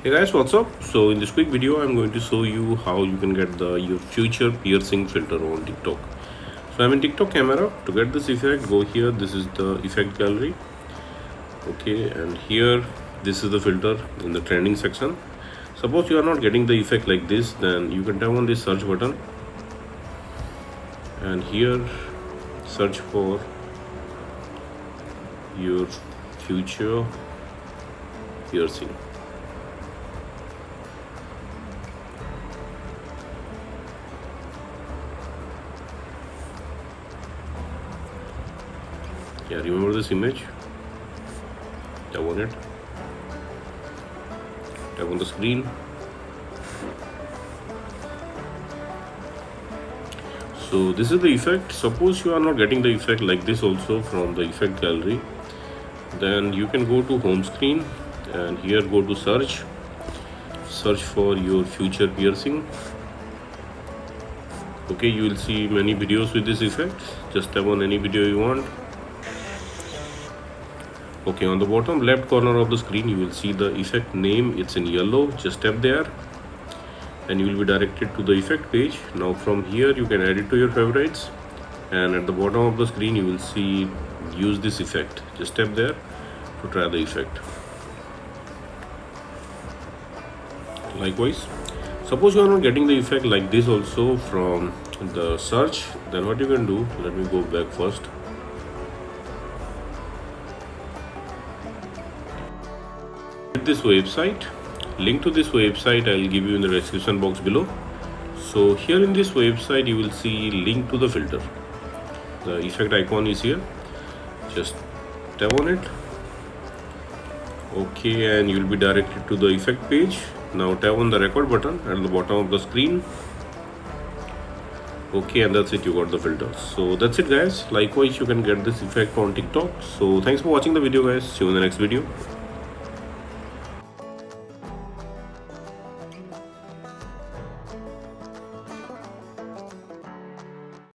Hey guys, what's up? So in this quick video I'm going to show you how you can get your future piercing filter on TikTok. So I'm in TikTok camera. To get this effect, go here. This is the effect gallery. Okay, and here this is the filter in the trending section. Suppose you are not getting the effect like this, then you can tap on this search button and here search for your future piercing. Yeah, remember this image? Tap on it. Tap on the screen. So this is the effect. Suppose you are not getting the effect like this also from the effect gallery, then you can go to home screen and here go to search for your future piercing. Okay, you will see many videos with this effect. Just tap on any video you want. Okay, on the bottom left corner of the screen you will see the effect name. It's in yellow. Just tap there and you will be directed to the effect page. Now from here you can add it to your favorites, and at the bottom of the screen you will see use this effect. Just tap there to try the effect. Likewise, suppose you are not getting the effect like this also from the search, then what you can do, let me go back first. This website, link to this website I'll give you in the description box below. So here in this website you will see link to the filter. The effect icon is here. Just tap on it. Okay, and you will be directed to the effect page. Now tap on the record button at the bottom of the screen. Okay, and that's it, you got the filter. So that's it guys. Likewise, you can get this effect on TikTok. So thanks for watching the video guys. See you in the next video.